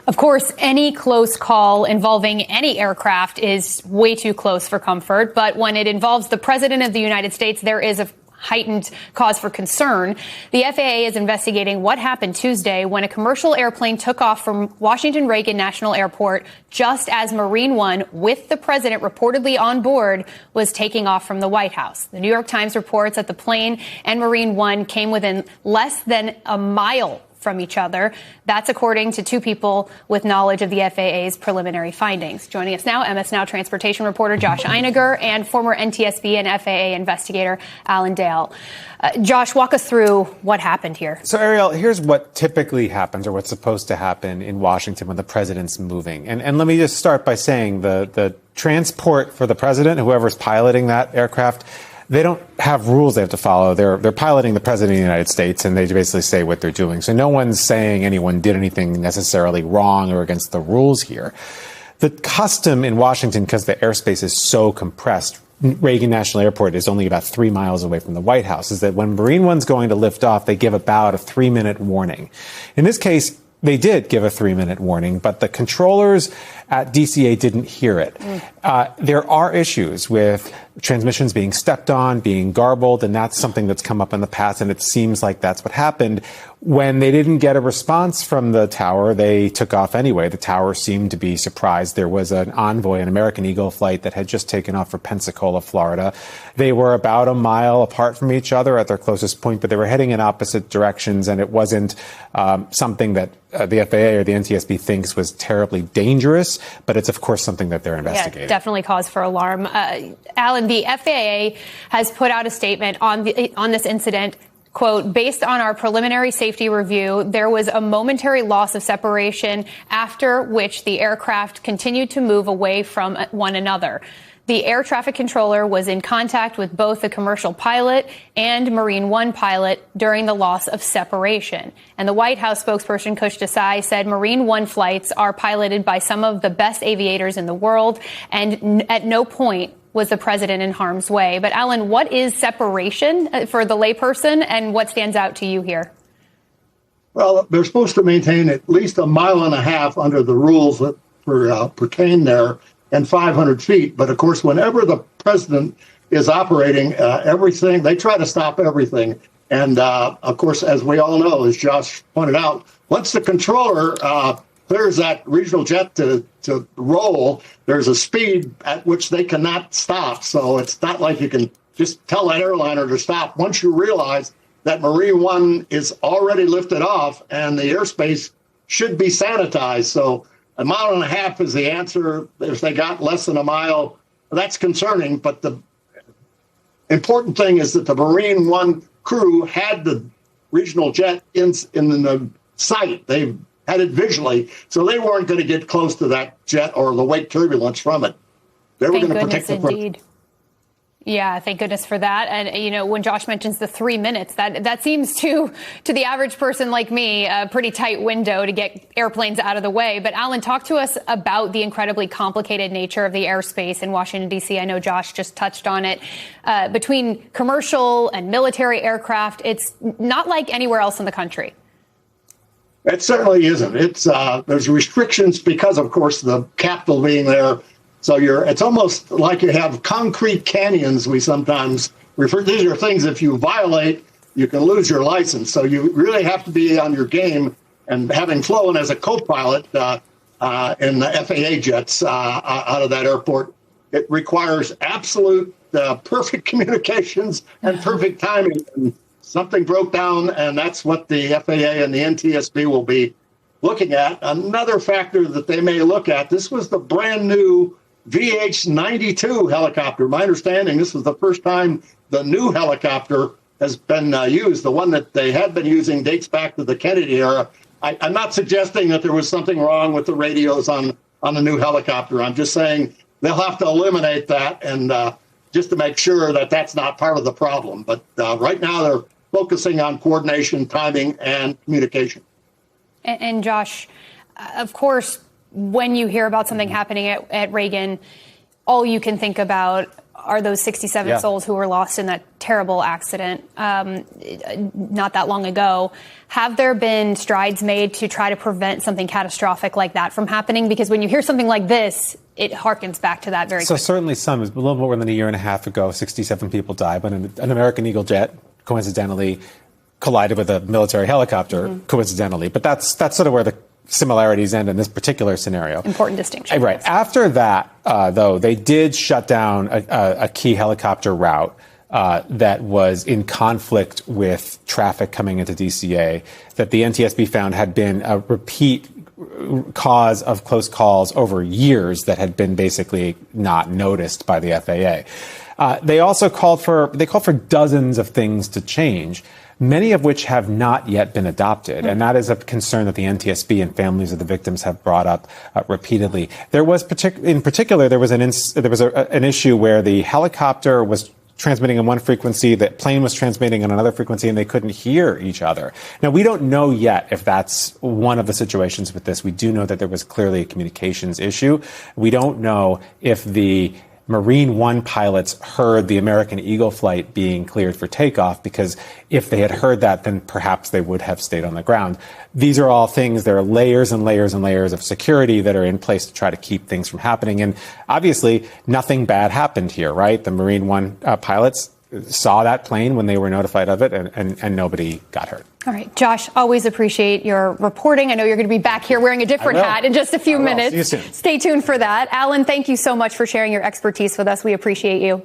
Of course, any close call involving any aircraft is way too close for comfort. But when it involves the president of the United States, there is a heightened cause for concern. The FAA is investigating what happened Tuesday when a commercial airplane took off from Washington Reagan National Airport just as Marine One, with the president reportedly on board, was taking off from the White House. The New York Times reports that the plane and Marine One came within less than a mile from each other. That's according to two people with knowledge of the FAA's preliminary findings. Joining us now, MS Now transportation reporter Josh Einiger and former NTSB and FAA investigator Alan Dale. Josh, walk us through what happened here. So, Ariel, here's what typically happens, or what's supposed to happen in Washington when the president's moving. And let me just start by saying the transport for the president, whoever's piloting that aircraft, they don't have rules they have to follow. They're piloting the president of the United States, and they basically say what they're doing. So no one's saying anyone did anything necessarily wrong or against the rules here. The custom in Washington, because the airspace is so compressed, Reagan National Airport is only about 3 miles away from the White House, is that when Marine One's going to lift off, they give about a 3-minute warning. In this case, they did give a 3-minute warning, but the controllers at DCA didn't hear it. There are issues with transmissions being stepped on, being garbled, and that's something that's come up in the past, and it seems like that's what happened. When they didn't get a response from the tower, they took off anyway. The tower seemed to be surprised. There was an Envoy, an American Eagle flight that had just taken off for Pensacola, Florida. They were about a mile apart from each other at their closest point, but they were heading in opposite directions, and it wasn't something that the FAA or the NTSB thinks was terribly dangerous, but it's, of course, something that they're investigating. Yeah, definitely cause for alarm. Alan, the FAA has put out a statement on this incident. Quote, based on our preliminary safety review, there was a momentary loss of separation, after which the aircraft continued to move away from one another. The air traffic controller was in contact with both the commercial pilot and Marine One pilot during the loss of separation. And the White House spokesperson Kush Desai said Marine One flights are piloted by some of the best aviators in the world, and at no point was the president in harm's way. But Alan, what is separation for the layperson, and what stands out to you here? Well, they're supposed to maintain at least 1.5 miles under the rules that pertain there, and 500 feet. But of course, whenever the president is operating everything, they try to stop everything. And of course, as we all know, as Josh pointed out, once the controller clears that regional jet to roll, there's a speed at which they cannot stop. So it's not like you can just tell that airliner to stop. Once you realize that Marine One is already lifted off and the airspace should be sanitized. So 1.5 miles is the answer. If they got less than a mile, that's concerning. But the important thing is that the Marine One crew had the regional jet in the sight. They had it visually, so they weren't going to get close to that jet or the wake turbulence from it. They were going to protect the indeed. Yeah, thank goodness for that. And, you know, when Josh mentions the 3 minutes, that seems to the average person like me, a pretty tight window to get airplanes out of the way. But Alan, talk to us about the incredibly complicated nature of the airspace in Washington, D.C. I know Josh just touched on it. Between commercial and military aircraft, it's not like anywhere else in the country. It certainly isn't. It's there's restrictions because, of course, the capital being there. So it's almost like you have concrete canyons. We sometimes refer. These are things if you violate, you can lose your license. So you really have to be on your game. And having flown as a co-pilot in the FAA jets out of that airport, it requires absolute perfect communications and perfect timing. And something broke down, and that's what the FAA and the NTSB will be looking at. Another factor that they may look at, this was the brand new VH-92 helicopter. My understanding, this was the first time the new helicopter has been used. The one that they had been using dates back to the Kennedy era. I'm not suggesting that there was something wrong with the radios on the new helicopter. I'm just saying they'll have to eliminate that and just to make sure that that's not part of the problem. But right now they're focusing on coordination, timing, and communication. And Josh, of course, when you hear about something happening at Reagan, all you can think about are those 67 souls who were lost in that terrible accident not that long ago. Have there been strides made to try to prevent something catastrophic like that from happening? Because when you hear something like this, it harkens back to that very quickly. So certainly some. A little more than a year and a half ago, 67 people died when an American Eagle jet coincidentally collided with a military helicopter, coincidentally. But that's sort of where the similarities end in this particular scenario. Important distinction. Right. After that, though, they did shut down a key helicopter route that was in conflict with traffic coming into DCA that the NTSB found had been a repeat cause of close calls over years that had been basically not noticed by the FAA. They also called for dozens of things to change, many of which have not yet been adopted. And that is a concern that the NTSB and families of the victims have brought up repeatedly. There was in particular, there was an issue where the helicopter was transmitting on one frequency, the plane was transmitting on another frequency, and they couldn't hear each other. Now, we don't know yet if that's one of the situations with this. We do know that there was clearly a communications issue. We don't know if the Marine One pilots heard the American Eagle flight being cleared for takeoff, because if they had heard that, then perhaps they would have stayed on the ground. These are all things, there are layers and layers and layers of security that are in place to try to keep things from happening. And obviously, nothing bad happened here, right? The Marine One pilots saw that plane when they were notified of it, and nobody got hurt. All right, Josh, always appreciate your reporting. I know you're going to be back here wearing a different hat in just a few minutes. See you soon. Stay tuned for that. Alan, thank you so much for sharing your expertise with us. We appreciate you.